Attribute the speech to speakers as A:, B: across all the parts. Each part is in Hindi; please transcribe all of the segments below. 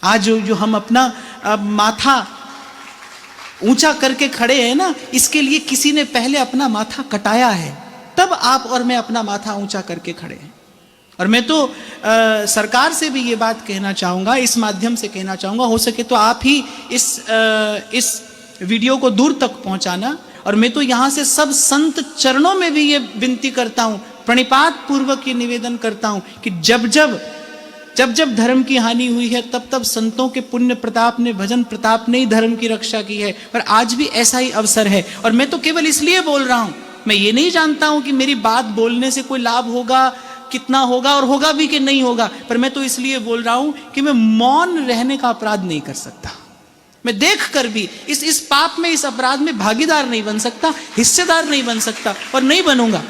A: आज जो हम अपना माथा ऊंचा करके खड़े हैं ना, इसके लिए किसी ने पहले अपना माथा कटाया है, तब आप और मैं अपना माथा ऊंचा करके खड़े हैं। और मैं तो सरकार से भी ये बात कहना चाहूँगा, इस माध्यम से कहना चाहूँगा, हो सके तो आप ही इस वीडियो को दूर तक पहुँचाना। और मैं तो यहाँ से सब संत चरणों में भी ये विनती करता हूँ, प्रणिपात पूर्वक ये निवेदन करता हूँ कि जब जब धर्म की हानि हुई है, तब तब संतों के पुण्य प्रताप ने, भजन प्रताप ने ही धर्म की रक्षा की है। और आज भी ऐसा ही अवसर है। और मैं तो केवल इसलिए बोल रहा हूँ, मैं ये नहीं जानता हूँ कि मेरी बात बोलने से कोई लाभ होगा, कितना होगा और होगा भी कि नहीं होगा, पर मैं तो इसलिए बोल रहा हूँ कि मैं मौन रहने का अपराध नहीं कर सकता। मैं देख कर भी इस पाप में, इस अपराध में भागीदार नहीं बन सकता, हिस्सेदार नहीं बन सकता, और नहीं बनूंगा।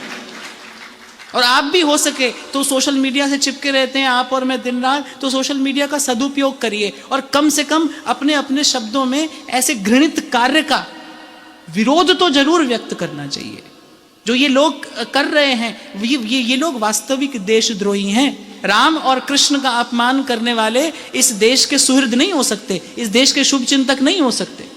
A: और आप भी हो सके तो सोशल मीडिया से चिपके रहते हैं आप और मैं दिन रात, तो सोशल मीडिया का सदुपयोग करिए और कम से कम अपने अपने शब्दों में ऐसे घृणित कार्य का विरोध तो जरूर व्यक्त करना चाहिए। जो ये लोग कर रहे हैं, ये लोग वास्तविक देशद्रोही हैं। राम और कृष्ण का अपमान करने वाले इस देश के सुहृद नहीं हो सकते, इस देश के शुभ चिंतक नहीं हो सकते।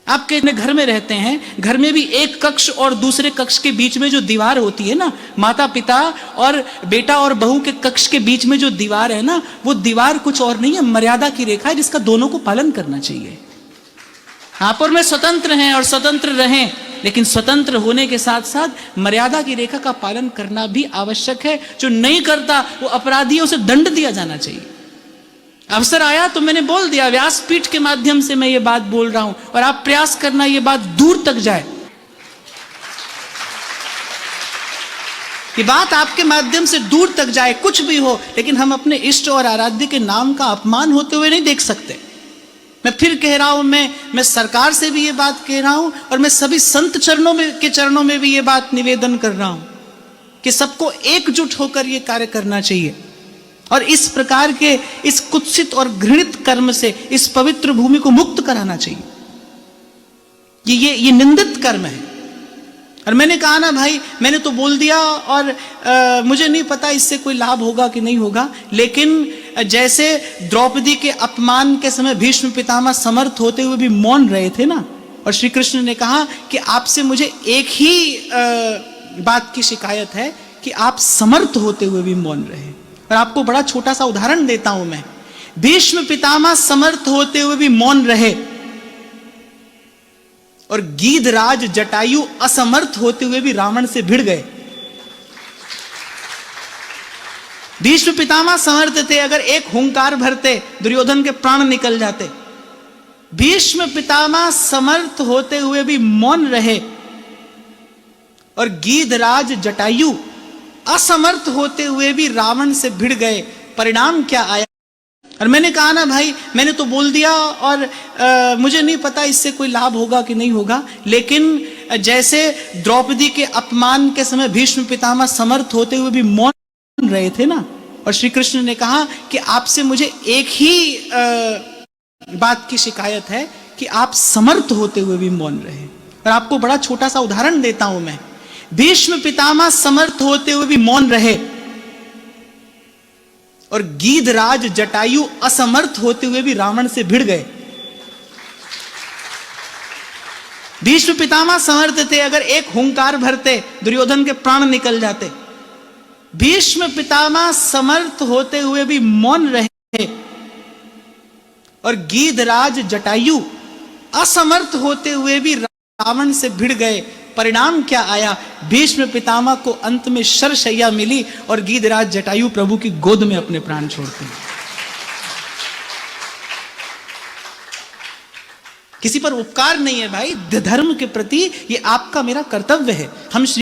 A: आपके घर में रहते हैं, घर में भी एक कक्ष और दूसरे कक्ष के बीच में जो दीवार होती है ना, माता पिता और बेटा और बहू के कक्ष के बीच में जो दीवार है ना, वो दीवार कुछ और नहीं है, मर्यादा की रेखा है, जिसका दोनों को पालन करना चाहिए। आप और मैं स्वतंत्र हैं और स्वतंत्र रहें, लेकिन स्वतंत्र होने के साथ साथ मर्यादा की रेखा का पालन करना भी आवश्यक है। जो नहीं करता वो अपराधियों से दंड दिया जाना चाहिए। अवसर आया तो मैंने बोल दिया, व्यासपीठ के माध्यम से मैं ये बात बोल रहा हूं, और आप प्रयास करना ये बात दूर तक जाए, ये बात आपके माध्यम से दूर तक जाए। कुछ भी हो, लेकिन हम अपने इष्ट और आराध्य के नाम का अपमान होते हुए नहीं देख सकते। मैं फिर कह रहा हूं, मैं सरकार से भी ये बात कह रहा हूं, और मैं सभी संत चरणों में भी ये बात निवेदन कर रहा हूं कि सबको एकजुट होकर ये कार्य करना चाहिए और इस प्रकार के इस कुत्सित और घृणित कर्म से इस पवित्र भूमि को मुक्त कराना चाहिए। ये निंदित कर्म है। और मैंने कहा ना भाई, मैंने तो बोल दिया, और मुझे नहीं पता इससे कोई लाभ होगा कि नहीं होगा, लेकिन जैसे द्रौपदी के अपमान के समय भीष्म पितामह समर्थ होते हुए भी मौन रहे थे ना, और श्री कृष्ण ने कहा कि आपसे मुझे एक ही बात की शिकायत है कि आप समर्थ होते हुए भी मौन रहे। और आपको बड़ा छोटा सा उदाहरण देता हूं मैं। भीष्म पितामह समर्थ होते हुए भी मौन रहे, और गीधराज जटायु असमर्थ होते हुए भी रावण से भिड़ गए। भीष्म पितामह समर्थ थे, अगर एक हुंकार भरते दुर्योधन के प्राण निकल जाते। भीष्म पितामह समर्थ होते हुए भी मौन रहे, और गीधराज जटायु असमर्थ होते हुए भी रावण से भिड़ गए। परिणाम क्या आया? और मैंने कहा ना भाई, मैंने तो बोल दिया, और मुझे नहीं पता इससे कोई लाभ होगा कि नहीं होगा, लेकिन जैसे द्रौपदी के अपमान के समय भीष्म पितामह समर्थ होते हुए भी मौन रहे थे ना, और श्री कृष्ण ने कहा कि आपसे मुझे एक ही बात की शिकायत है कि आप समर्थ होते हुए भी मौन रहे। और आपको बड़ा छोटा सा उदाहरण देता हूं मैं। भीष्म पितामह समर्थ होते हुए भी मौन रहे, और गीधराज जटायु असमर्थ होते हुए भी रावण से भिड़ गए। भीष्म पितामह समर्थ थे, अगर एक हुंकार भरते दुर्योधन के प्राण निकल जाते। भीष्म पितामह समर्थ होते हुए भी मौन रहे, और गीधराज जटायु असमर्थ होते हुए भी रावण से भिड़ गए। परिणाम क्या आया? भीष्म पितामह को अंत में शरशैया मिली, और गीधराज जटायु प्रभु की गोद में अपने प्राण छोड़ते हैं। किसी पर उपकार नहीं है भाई, धर्म के प्रति ये आपका मेरा कर्तव्य है। हम